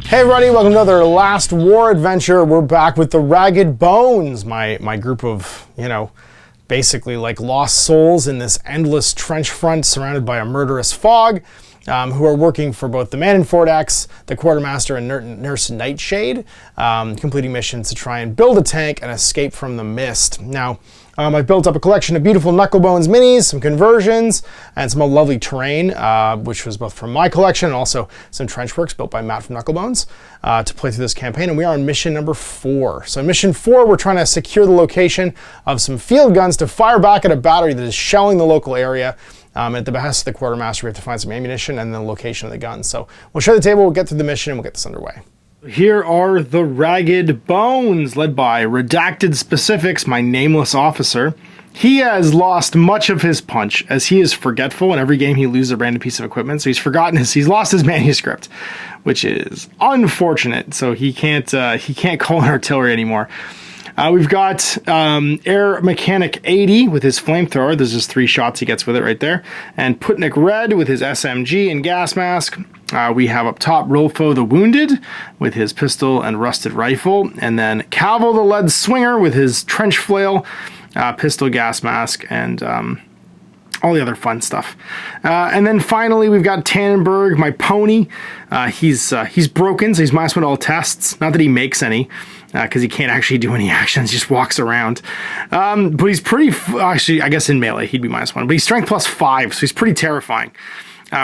Hey everybody, welcome to another Last War adventure. We're back with the Ragged Bones, my group of, basically like lost souls in this endless trench front surrounded by a murderous fog, who are working for both the Man in Fort X, the Quartermaster, and Nurse Nightshade, completing missions to try and build a tank and escape from the mist. Now, I've built up a collection of beautiful Knucklebones minis, some conversions, and some lovely terrain, which was both from my collection and also some trench works built by Matt from Knucklebones to play through this campaign. And we are on mission number 4. So in mission 4, we're trying to secure the location of some field guns to fire back at a battery that is shelling the local area. At the behest of the Quartermaster, we have to find some ammunition and the location of the guns. So we'll share the table, we'll get through the mission, and we'll get this underway. Here are the Ragged Bones, led by Redacted Specifics, my nameless officer. He has lost much of his punch, as he is forgetful. In every game he loses a random piece of equipment, so he's lost his manuscript, which is unfortunate. So he can't call an artillery anymore. We've got Air Mechanic 80 with his flamethrower. There's just 3 shots he gets with it right there. And Putnik Red with his SMG and gas mask. We have up top Rolfo the Wounded with his pistol and rusted rifle. And then Cavill the Lead Swinger with his trench flail, pistol, gas mask, and all the other fun stuff. And then finally, we've got Tannenberg, my pony. He's broken, so he's -1 to all tests. Not that he makes any, because he can't actually do any actions, just walks around. But he's pretty, actually, I guess in melee, he'd be -1. But he's strength +5, so he's pretty terrifying.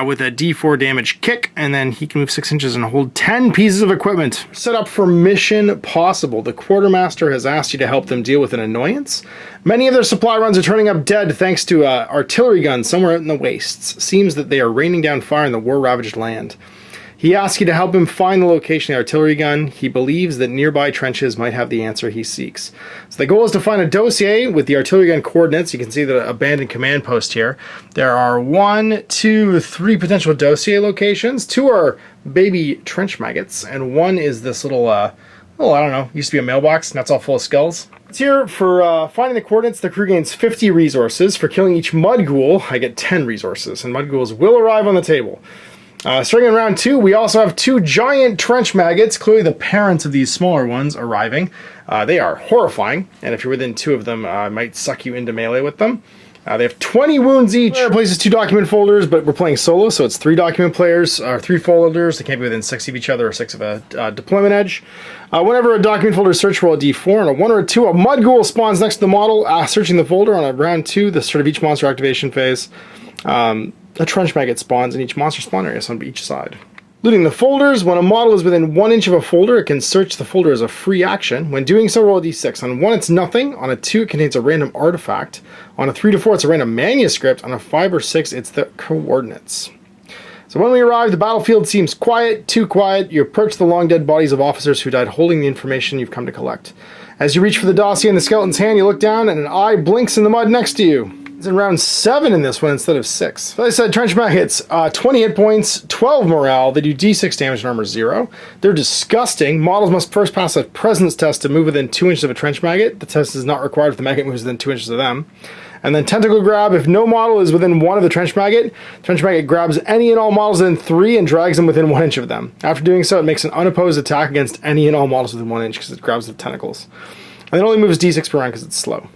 With a D4 damage kick, and then he can move 6 inches and hold 10 pieces of equipment. Set up for Mission Possible. The Quartermaster has asked you to help them deal with an annoyance. Many of their supply runs are turning up dead thanks to artillery guns somewhere out in the wastes. Seems that they are raining down fire in the war-ravaged land. He asks you to help him find the location of the artillery gun. He believes that nearby trenches might have the answer he seeks. So the goal is to find a dossier with the artillery gun coordinates. You can see the abandoned command post here. There are 1, 2, 3 potential dossier locations. 2 are baby trench maggots, and 1 is this little, I don't know, used to be a mailbox, and that's all full of skulls. It's here for finding the coordinates. The crew gains 50 resources. For killing each mud ghoul, I get 10 resources, and mud ghouls will arrive on the table. Starting in round 2, we also have 2 giant trench maggots, clearly the parents of these smaller ones, arriving. They are horrifying, and if you're within 2 of them, I might suck you into melee with them. They have 20 wounds each. Player places 2 document folders, but we're playing solo, so it's 3 document players, or 3 folders. They can't be within 6 of each other or 6 of a deployment edge. Whenever a document folder is searched, roll a D4, and a 1 or a 2, a mud ghoul spawns next to the model. Searching the folder on a round 2, the start of each monster activation phase. A trench maggot spawns in each monster spawn area, so on each side. Looting the folders. When a model is within 1 inch of a folder, it can search the folder as a free action. When doing so, roll a D6. On 1, it's nothing. On a 2, it contains a random artifact. On a 3 to 4, it's a random manuscript. On a 5 or 6, it's the coordinates. So when we arrive, the battlefield seems quiet, too quiet. You approach the long dead bodies of officers who died holding the information you've come to collect. As you reach for the dossier in the skeleton's hand, you look down and an eye blinks in the mud next to you. It's in round 7 in this one instead of 6. So I said trench maggots, 20 hit points, 12 morale. They do D6 damage and armor 0. They're disgusting. Models must first pass a presence test to move within 2 inches of a trench maggot. The test is not required if the maggot moves within 2 inches of them. And then tentacle grab. If no model is within 1 of the trench maggot grabs any and all models within 3 and drags them within 1 inch of them. After doing so, it makes an unopposed attack against any and all models within 1 inch because it grabs the tentacles. And it only moves D6 per round because it's slow.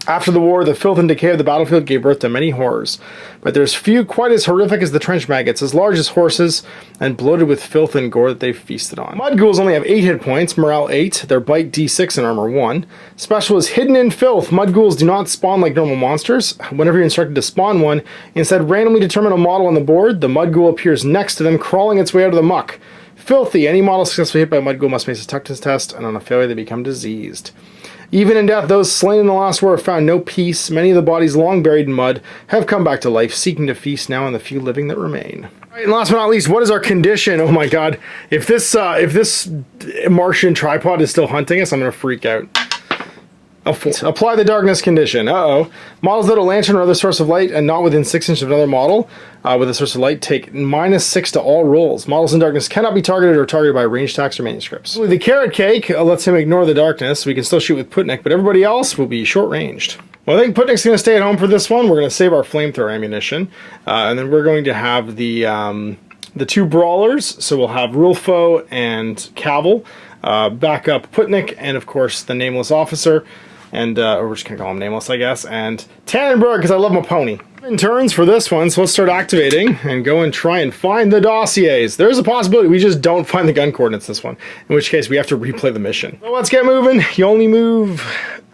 After the war, the filth and decay of the battlefield gave birth to many horrors, but there's few quite as horrific as the trench maggots, as large as horses, and bloated with filth and gore that they've feasted on. Mud ghouls only have 8 hit points, morale 8, their bite D6 and armor 1. Special is hidden in filth. Mud ghouls do not spawn like normal monsters. Whenever you're instructed to spawn one, instead randomly determine a model on the board. The mud ghoul appears next to them, crawling its way out of the muck. Filthy. Any model successfully hit by a mud ghoul must face a toughness test, and on a failure they become diseased. Even in death, those slain in the last war have found no peace. Many of the bodies long buried in mud have come back to life, seeking to feast now on the few living that remain. All right, and last but not least, what is our condition? Oh my god. If this Martian tripod is still hunting us, I'm going to freak out. Apply the darkness condition. Uh-oh. Models that a lantern or other source of light and not within 6 inches of another model with a source of light take -6 to all rolls. Models in darkness cannot be targeted or targeted by ranged attacks or manuscripts. The carrot cake lets him ignore the darkness. We can still shoot with Putnik, but everybody else will be short-ranged. Well, I think Putnik's going to stay at home for this one. We're going to save our flamethrower ammunition, and then we're going to have the the 2 brawlers. So we'll have Rulfo and Cavill. Backup Putnik, and of course the nameless officer. And or we're just gonna call him nameless, I guess. And Tannenberg, because I love my pony. In turns for this one, so let's start activating and go and try and find the dossiers. There's a possibility we just don't find the gun coordinates this one, in which case we have to replay the mission. So let's get moving. You only move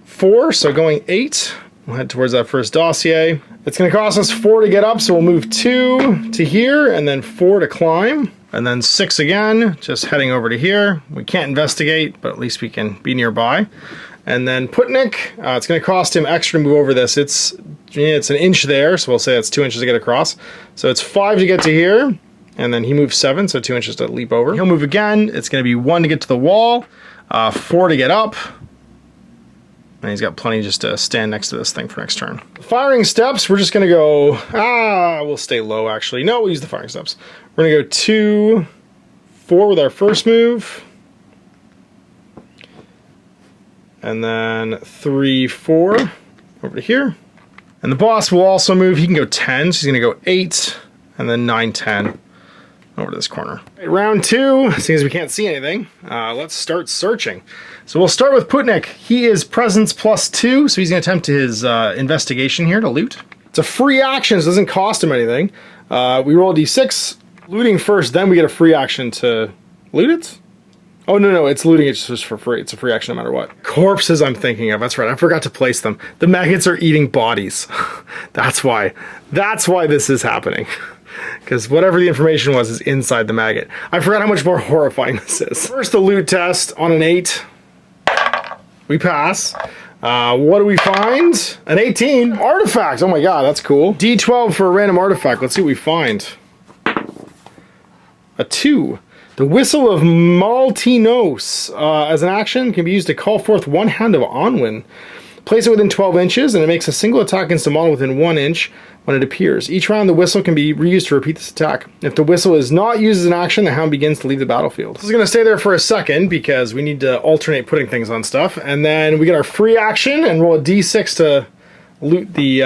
4, so going 8. We'll head towards that first dossier. It's gonna cost us 4 to get up, so we'll move 2 to here, and then 4 to climb. And then 6 again, just heading over to here. We can't investigate, but at least we can be nearby. And then Putnik, it's going to cost him extra to move over this. It's an inch there, so we'll say it's 2 inches to get across. So it's 5 to get to here, and then he moves 7, so 2 inches to leap over. He'll move again. It's going to be 1 to get to the wall, 4 to get up, and he's got plenty just to stand next to this thing for next turn. Firing steps, we're just going to go, we'll stay low actually. No, we'll use the firing steps. We're going to go 2, 4 with our first move. And then 3, 4 over to here. And the boss will also move. He can go 10, so he's going to go 8, and then 9, 10 over to this corner. Right, round 2, seeing as we can't see anything, let's start searching. So we'll start with Putnik. He is presence +2, so he's going to attempt his investigation here to loot. It's a free action, so it doesn't cost him anything. We roll a d6, looting first, then we get a free action to loot it. Oh, no, it's looting it just for free. It's a free action no matter what. Corpses I'm thinking of. That's right. I forgot to place them. The maggots are eating bodies. That's why. That's why this is happening. Because whatever the information was is inside the maggot. I forgot how much more horrifying this is. First, the loot test on an 8. We pass. What do we find? An 18. Artifact. Oh my god, that's cool. D12 for a random artifact. Let's see what we find. A 2. The Whistle of Maltinos, as an action, can be used to call forth 1 Hound of Onwin. Place it within 12 inches, and it makes a single attack against a model within 1 inch when it appears. Each round, the whistle can be reused to repeat this attack. If the whistle is not used as an action, the hound begins to leave the battlefield. This is going to stay there for a second, because we need to alternate putting things on stuff. And then we get our free action, and roll a d6 to loot the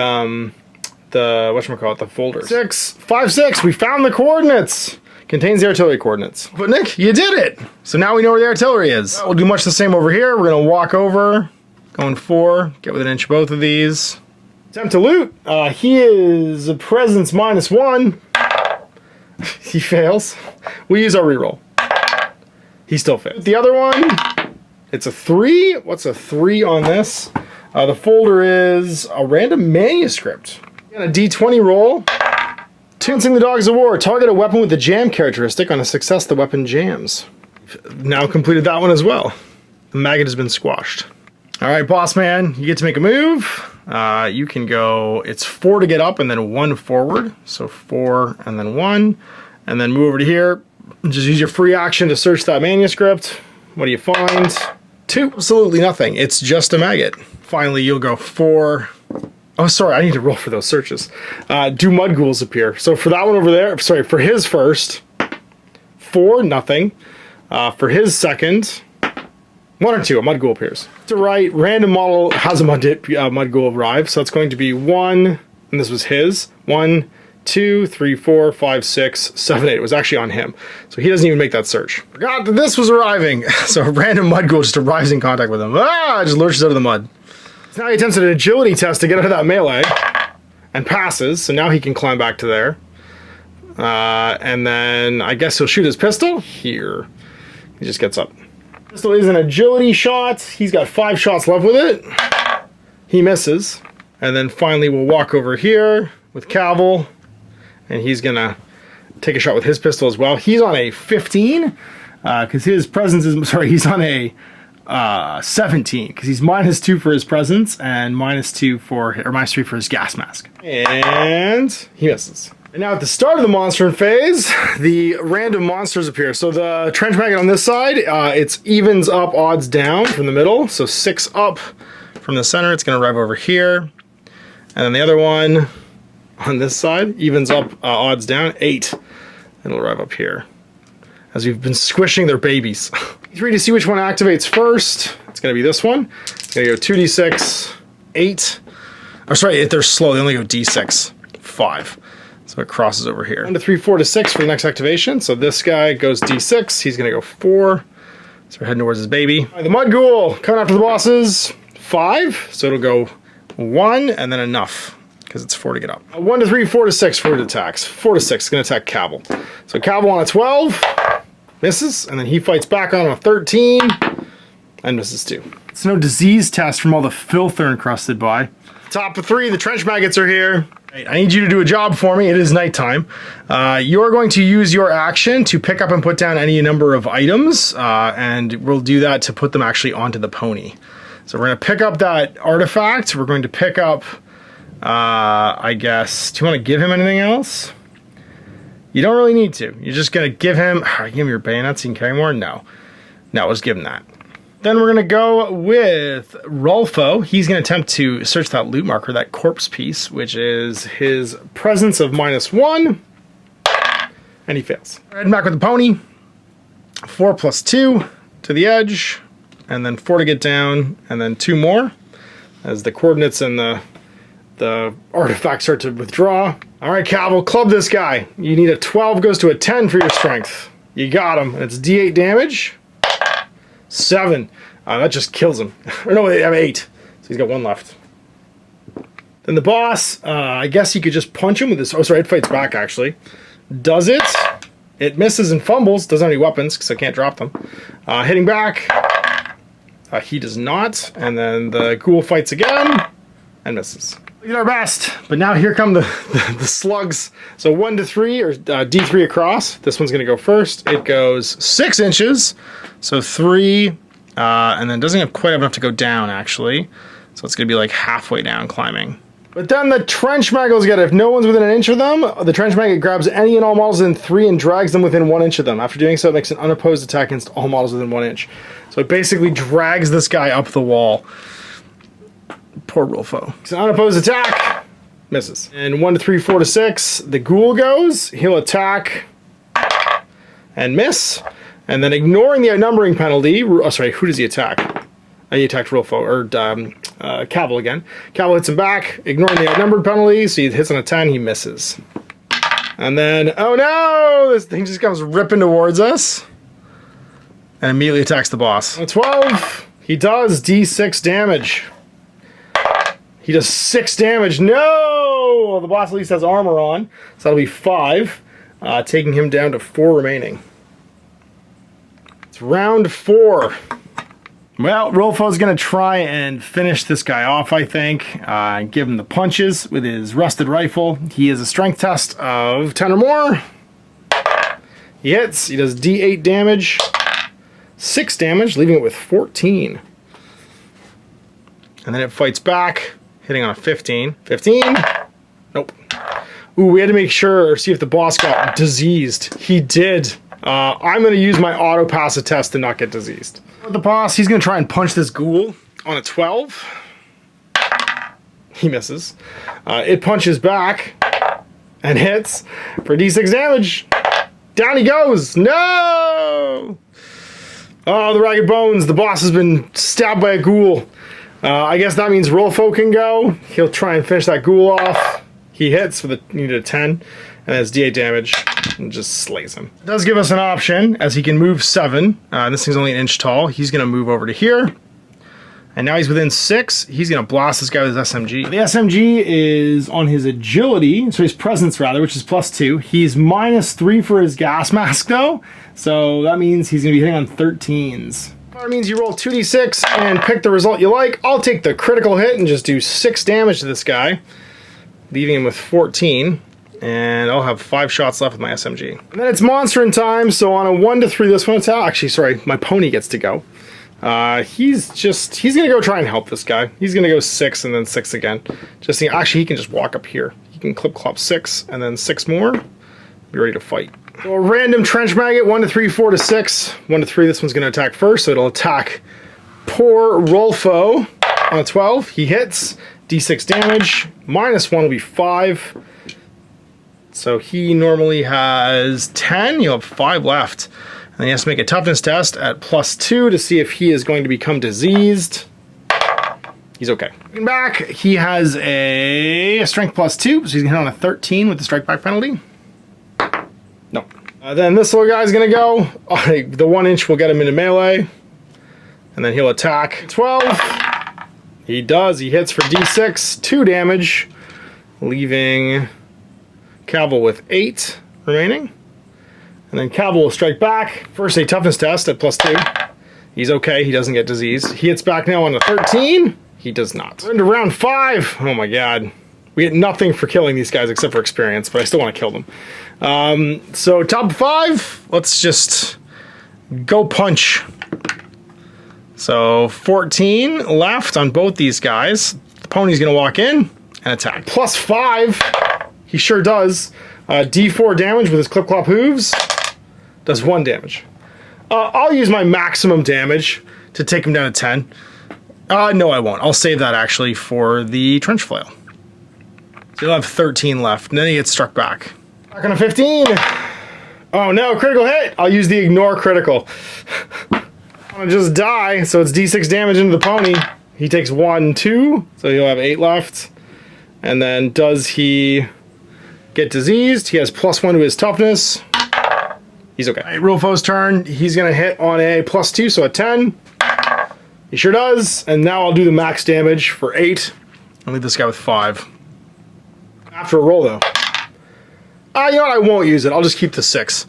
whatchamacallit, the folder. 5, 6, we found the coordinates! Contains the artillery coordinates. But Nick, you did it! So now we know where the artillery is. We'll do much the same over here. We're gonna walk over, going 4, get within an inch of both of these. Attempt to loot. He is a presence -1. He fails. We use our reroll. He still fails. The other one, it's a 3. What's a 3 on this? The folder is a random manuscript. And a d20 roll. Tensing the Dogs of War. Target a weapon with the jam characteristic. On a success, the weapon jams. Now completed that one as well. The maggot has been squashed. All right, boss man, you get to make a move. You can go, it's 4 to get up and then 1 forward. So 4 and then 1. And then move over to here. Just use your free action to search that manuscript. What do you find? 2. Absolutely nothing. It's just a maggot. Finally, you'll go 4. Oh, sorry, I need to roll for those searches. Do mud ghouls appear? So for that one over there, sorry, for his first, 4, nothing. For his second, 1 or 2, a mud ghoul appears. To right, random model has a mud ghoul arrive, so it's going to be 1, and this was his. 1, 2, 3, 4, 5, 6, 7, 8. It was actually on him. So he doesn't even make that search. Forgot that this was arriving. So a random mud ghoul just arrives in contact with him. Just lurches out of the mud. So now he attempts an agility test to get out of that melee. And passes, so now he can climb back to there. And then I guess he'll shoot his pistol. Here. He just gets up. Pistol is an agility shot. He's got 5 shots left with it. He misses. And then finally we'll walk over here with Cavill. And he's gonna take a shot with his pistol as well. He's on a 15, because his presence is, sorry, he's on a 17, because he's -2 for his presence and -2 for, or -3 for his gas mask. And he misses. And now at the start of the monster phase, the random monsters appear. So the trench maggot on this side, it's evens up, odds down from the middle. So 6 up from the center, it's gonna arrive over here. And then the other one on this side, evens up, odds down, 8. And it'll arrive up here. As we've been squishing their babies. 3 to see which one activates first. It's gonna be this one. It's gonna go 2d6, 8. Or sorry, if they're slow, they only go d6, 5. So it crosses over here. 1 to 3, 4 to 6 for the next activation. So this guy goes D6. He's going to go 4. So we're heading towards his baby. All right, the Mud Ghoul coming after the bosses. 5. So it'll go 1 and then enough because it's 4 to get up. 1 to 3, 4 to 6 for it attacks. 4 to 6 is going to attack Cavil. So Cavil on a 12 misses, and then he fights back on a 13 and misses too. It's no disease test from all the filth they're encrusted by. Top of 3, the trench maggots are here. I need you to do a job for me. It is nighttime. You're going to use your action to pick up and put down any number of items, and we'll do that to put them actually onto the pony. So we're going to pick up that artifact. We're going to pick up, I guess, do you want to give him anything else? You don't really need to. You're just going to give him your bayonets so you can carry more? No. No, let's give him that. Then we're going to go with Rolfo. He's going to attempt to search that loot marker, that corpse piece, which is his presence of -1. And he fails. Heading back with the pony. 4 plus 2 to the edge. And then 4 to get down. And then 2 more as the coordinates and the artifacts start to withdraw. All right, Cavil, club this guy. You need a 12 goes to a 10 for your strength. You got him. And it's D8 damage. 7. That just kills him. Or no, I have 8. So he's got 1 left. Then the boss, I guess he could just punch him with this. Oh, sorry, it fights back actually. Does it? It misses and fumbles. Doesn't have any weapons because I can't drop them. Hitting back. He does not. And then the ghoul fights again and misses. We did our best, but now here come the slugs. So 1 to 3 or D3 across. This one's going to go first. It goes 6 inches. So 3, and then doesn't quite have enough to go down actually. So it's going to be like halfway down climbing. But then the trench maggots get it. If no one's within an inch of them, the trench maggot grabs any and all models within 3 and drags them within 1 inch of them. After doing so, it makes an unopposed attack against all models within 1 inch. So it basically drags this guy up the wall. Poor Rolfo. It's an unopposed attack. Misses. And 1 to 3, 4 to 6. The ghoul goes. He'll attack and miss. And then ignoring the outnumbering penalty. Oh, sorry, who does he attack? He attacked Rolfo, or Cavil again. Cavil hits him back, ignoring the outnumbered penalty. So he hits on a 10, he misses. And then, oh no! This thing just comes ripping towards us. And immediately attacks the boss. A 12. He does D6 damage. He does 6 damage. No! Well, the boss at least has armor on. So that'll be 5. Taking him down to 4 remaining. It's round 4. Well, Rolfo's going to try and finish this guy off, I think. Give him the punches with his rusted rifle. He has a strength test of 10 or more. He hits. He does D8 damage. 6 damage, leaving it with 14. And then it fights back, hitting on a 15. 15? Nope. Ooh, we had to make sure, see if the boss got diseased. He did. I'm going to use my auto pass a test to not get diseased. The boss, he's going to try and punch this ghoul on a 12. He misses. It punches back and hits for D6 damage. Down he goes. No! Oh, the Ragged Bones. The boss has been stabbed by a ghoul. I guess that means Rolfo can go. He'll try and finish that ghoul off. He hits with a 10, and has D8 damage, and just slays him. It does give us an option, as he can move 7. This thing's only an inch tall. He's going to move over to here. And now he's within 6. He's going to blast this guy with his SMG. The SMG is on his agility, so his presence rather, which is +2. He's -3 for his gas mask though, so that means he's going to be hitting on 13s. That means you roll 2d6 and pick the result you like. I'll take the critical hit and just do 6 damage to this guy, leaving him with 14. And I'll have 5 shots left with my SMG. And then it's monster time, so on a 1 to 3 this one attack, actually sorry, my pony gets to go. He's gonna go try and help this guy. He's gonna go 6 and then 6 again. Actually he can just walk up here. He can clop 6 and then 6 more. Be ready to fight. So a random trench maggot, 1 to 3, 4 to 6. 1 to 3, this one's gonna attack first, so it'll attack poor Rolfo on a 12. He hits, D6 damage, -1 will be 5. So he normally has 10, you'll have 5 left. And he has to make a toughness test at +2 to see if he is going to become diseased. He's okay. Looking back, he has a strength +2, so he's gonna hit on a 13 with the strike back penalty. No. Then this little guy's gonna go. The 1 inch will get him into melee. And then he'll attack 12. He does. He hits for D6, 2 damage, leaving Cavill with 8 remaining. And then Cavill will strike back. First, a toughness test at +2. He's okay. He doesn't get disease. He hits back now on a 13. He does not. We're into round 5. Oh my god. We get nothing for killing these guys except for experience, but I still want to kill them. So top 5, let's just go punch. So 14 left on both these guys. The pony's going to walk in and attack. +5. He sure does. D4 damage with his clip-clop hooves. Does 1 damage. I'll use my maximum damage to take him down to 10. No, I won't. I'll save that actually for the trench flail. So he'll have 13 left, and then he gets struck back. Back on a 15. Oh no, critical hit. I'll use the ignore critical. I'm gonna just die, so it's D6 damage into the pony. He takes 1, 2, so he'll have 8 left. And then does he get diseased? He has +1 to his toughness. He's okay. All right, Rolfo's turn. He's gonna hit on a +2, so a 10. He sure does. And now I'll do the max damage for 8. I'll leave this guy with 5. After a roll, though. You know what? I won't use it. I'll just keep the 6.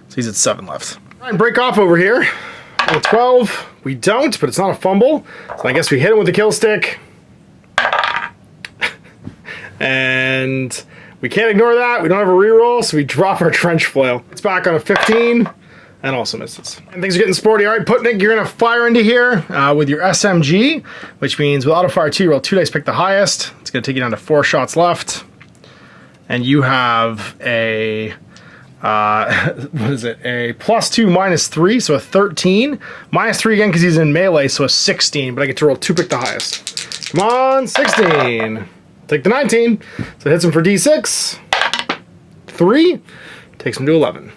So he's at 7 left. Try and break off over here. 12. We don't, but it's not a fumble. So I guess we hit him with the kill stick. And we can't ignore that. We don't have a reroll, so we drop our trench flail. It's back on a 15. And also misses. And things are getting sporty. All right, Putnik, you're going to fire into here with your SMG, which means with auto fire 2, you roll 2 dice, pick the highest. It's going to take you down to 4 shots left. And you have a, what is it? A +2, -3, so a 13. -3 again because he's in melee, so a 16. But I get to roll 2, pick the highest. Come on, 16. Take the 19. So it hits him for D6. 3. Takes him to 11.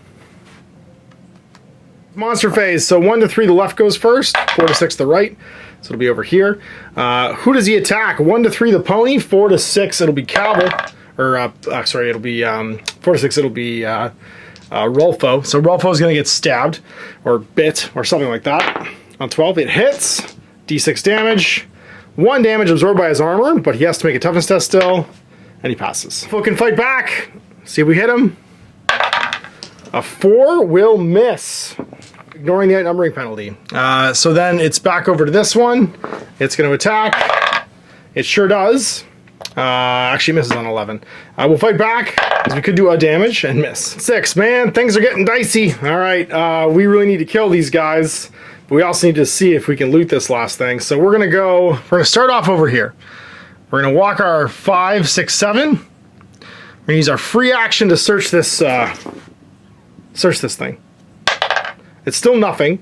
Monster phase, so 1 to 3 the left goes first, 4 to 6 the right, so it'll be over here. Who does he attack? 1 to 3 the pony, 4 to 6 it'll be Cavill, or sorry, it'll be 4 to 6 it'll be Rolfo. So Rolfo's gonna get stabbed or bit or something like that. On 12 it hits, D6 damage, 1 damage absorbed by his armor, but he has to make a toughness test still, and he passes. Rolfo can fight back. See if we hit him. A 4 will miss. Ignoring the outnumbering penalty. So then it's back over to this one. It's going to attack. It sure does. Actually misses on 11. We'll fight back, because we could do a damage and miss. 6, man, things are getting dicey. All right, we really need to kill these guys, but we also need to see if we can loot this last thing. So we're going to start off over here. We're going to walk our 5, 6, 7. We're going to use our free action to search this thing. It's still nothing,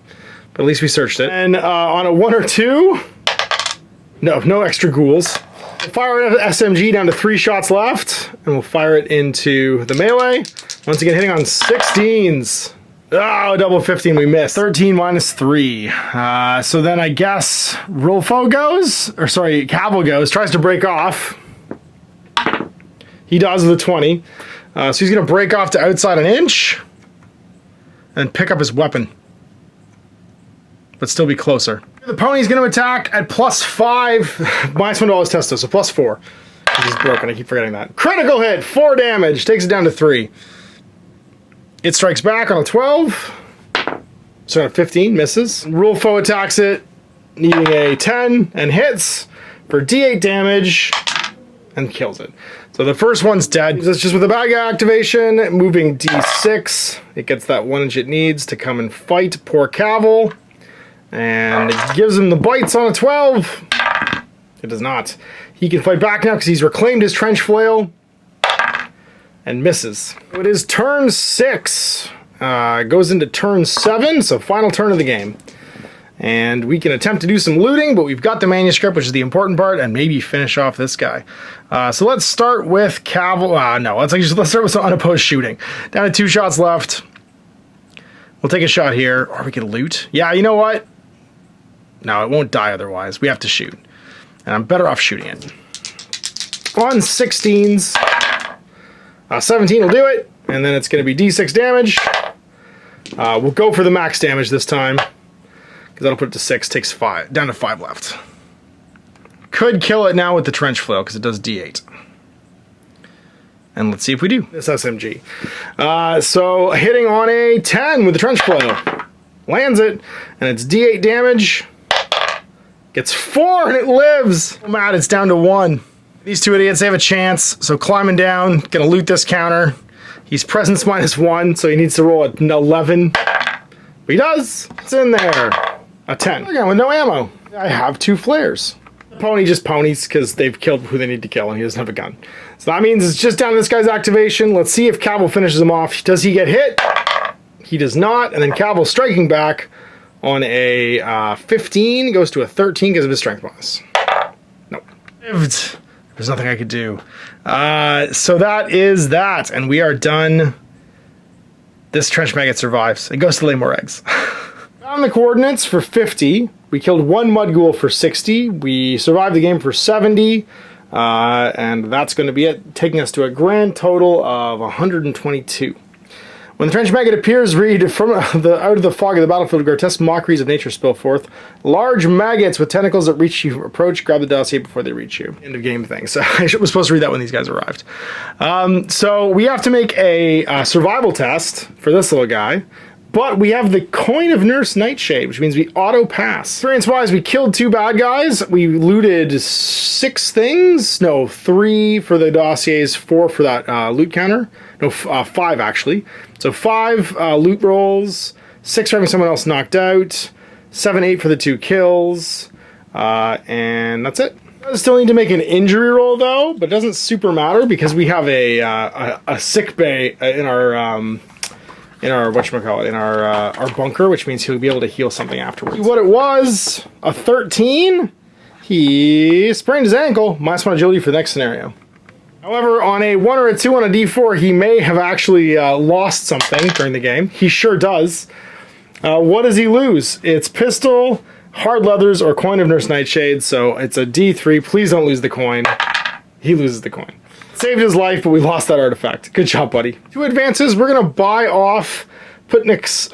but at least we searched it. And on a 1 or 2, no extra ghouls. We'll fire an SMG down to 3 shots left, and we'll fire it into the melee. Once again, hitting on 16s. Oh, double 15, we missed. 13 -3. So then I guess Rolfo goes, or sorry, Cavill goes, tries to break off. He does with a 20. So he's going to break off to outside an inch. And pick up his weapon. But still be closer. The pony's going to attack at +5. -1 to all his testo, so +4. He's broken, I keep forgetting that. Critical hit, 4 damage, takes it down to 3. It strikes back on a 12. So on a 15, misses. Rolfo attacks it, needing a 10, and hits for D8 damage, and kills it. So the first one's dead. That's just with a bad guy activation, moving D6. It gets that 1 inch it needs to come and fight poor Cavill. And it gives him the bites on a 12. It does not. He can fight back now because he's reclaimed his trench flail. And misses. So it is turn 6. Goes into turn 7, so final turn of the game. And we can attempt to do some looting, but we've got the manuscript, which is the important part, and maybe finish off this guy. So let's start with Cavill. Let's start with some unopposed shooting. Down to 2 shots left. We'll take a shot here, or we can loot. Yeah, you know what? No, it won't die otherwise. We have to shoot. and I'm better off shooting it. On 16s, 17 will do it, and then it's going to be D6 damage. We'll go for the max damage this time, because that'll put it to 6, takes 5, down to 5 left. Could kill it now with the trench flail, because it does D8. And let's see if we do. This SMG. So hitting on a 10 with the trench flail. Lands it, and it's D8 damage. Gets 4, and it lives. Oh, Matt, it's down to 1. These two idiots, they have a chance. So climbing down, gonna loot this counter. He's presence -1, so he needs to roll an 11. But he does. It's in there. A 10. Again, with no ammo. I have 2 flares. The pony just ponies because they've killed who they need to kill, and he doesn't have a gun. So that means it's just down to this guy's activation. Let's see if Cavill finishes him off. Does he get hit? He does not. And then Cavill striking back on a 15 goes to a 13 because of his strength bonus. Nope. There's nothing I could do. So that is that, and we are done. This trench maggot survives. It goes to lay more eggs. Found the coordinates for 50. We killed 1 mud ghoul for 60. We survived the game for 70. And that's going to be it, taking us to a grand total of 122. When the trench maggot appears, read, from out of the fog of the battlefield, grotesque mockeries of nature spill forth. Large maggots with tentacles that reach you approach, grab the dossier before they reach you. End of game thing. So I was supposed to read that when these guys arrived. So we have to make a survival test for this little guy. But we have the Coin of Nurse Nightshade, which means we auto-pass. Experience-wise, we killed 2 bad guys. We looted 6 things. No, 3 for the dossiers, 4 for that loot counter. No, 5 actually. So 5 loot rolls, 6 for having someone else knocked out, 7, 8 for the 2 kills, and that's it. I still need to make an injury roll though, but it doesn't super matter because we have a sick bay in our whatchamacallit, in our bunker, which means he'll be able to heal something afterwards. What it was, a 13, he sprained his ankle, -1 agility for the next scenario. However, on a 1 or a 2 on a D4, he may have actually lost something during the game. He sure does. What does he lose? It's pistol, hard leathers, or Coin of Nurse Nightshade, so it's a D3. Please don't lose the coin. He loses the coin. Saved his life, but we lost that artifact. Good job, buddy. 2 advances. We're going to buy off Putnik's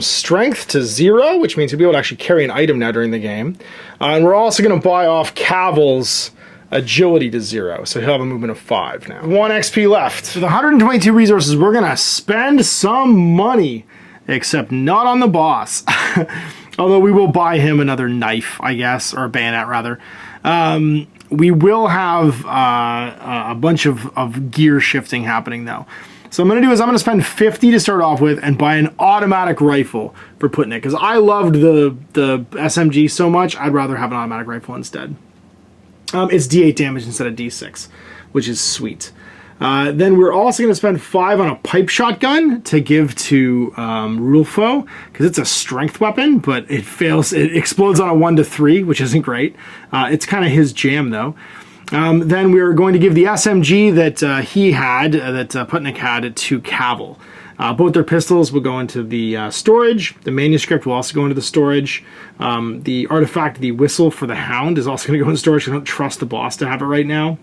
strength to 0, which means he'll be able to actually carry an item now during the game. And we're also going to buy off Cavill's agility to 0, so he'll have a movement of 5 now. 1 XP left. So the 122 resources, we're going to spend some money, except not on the boss. Although we will buy him another knife, I guess, or a bayonet, rather. We will have a bunch of gear shifting happening, though. So what I'm going to do is I'm going to spend 50 to start off with and buy an automatic rifle for Putnik, because I loved the SMG so much, I'd rather have an automatic rifle instead. It's D8 damage instead of D6, which is sweet. Then we're also going to spend 5 on a pipe shotgun to give to Rulfo, because it's a strength weapon, but it fails. It explodes on a 1 to 3, which isn't great. It's kind of his jam, though. Then we're going to give the SMG that he had, that Putnik had, to Cavill. Both their pistols will go into the storage. The manuscript will also go into the storage. The artifact, the whistle for the hound, is also going to go in storage. I don't trust the boss to have it right now.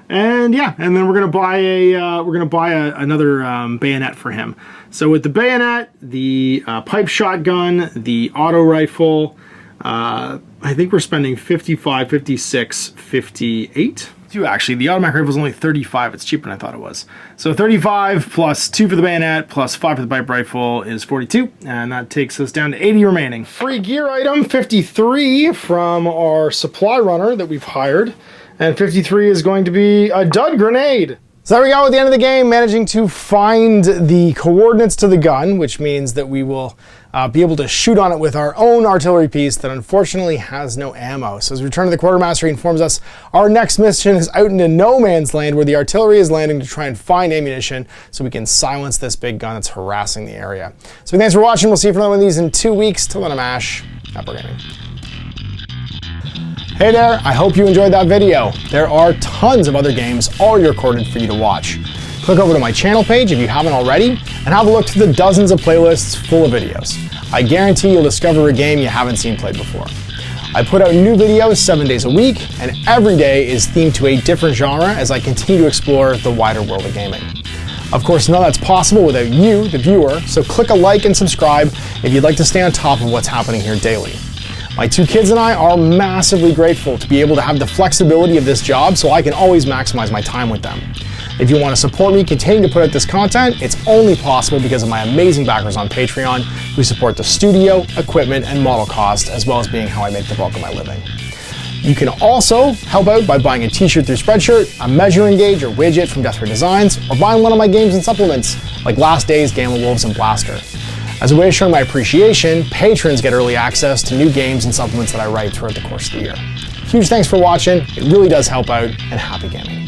And yeah, and then we're gonna buy another bayonet for him. So with the bayonet, the pipe shotgun, the auto rifle, I think we're spending 55, 56, 58. Actually, the automatic rifle is only 35. It's cheaper than I thought it was. So 35 plus 2 for the bayonet plus 5 for the pipe rifle is 42, and that takes us down to 80 remaining. Free gear item 53 from our supply runner that we've hired, and 53 is going to be a dud grenade. So there we go at the end of the game, managing to find the coordinates to the gun, which means that we will be able to shoot on it with our own artillery piece that unfortunately has no ammo. So as we return to the Quartermaster, he informs us our next mission is out into no man's land, where the artillery is landing to try and find ammunition so we can silence this big gun that's harassing the area. So thanks for watching. We'll see you for another one of these in 2 weeks. Till then, I'm Ash. Happy gaming. Hey there, I hope you enjoyed that video. There are tons of other games already recorded for you to watch. Click over to my channel page if you haven't already, and have a look through the dozens of playlists full of videos. I guarantee you'll discover a game you haven't seen played before. I put out new videos 7 days a week, and every day is themed to a different genre as I continue to explore the wider world of gaming. Of course, none of that's possible without you, the viewer, so click a like and subscribe if you'd like to stay on top of what's happening here daily. My 2 kids and I are massively grateful to be able to have the flexibility of this job so I can always maximize my time with them. If you want to support me continuing to put out this content, it's only possible because of my amazing backers on Patreon who support the studio, equipment, and model costs, as well as being how I make the bulk of my living. You can also help out by buying a t-shirt through Spreadshirt, a measuring gauge or widget from Desperate Designs, or buying one of my games and supplements like Last Days, Gamma Wolves, and Blaster. As a way of showing my appreciation, patrons get early access to new games and supplements that I write throughout the course of the year. Huge thanks for watching, it really does help out, and happy gaming.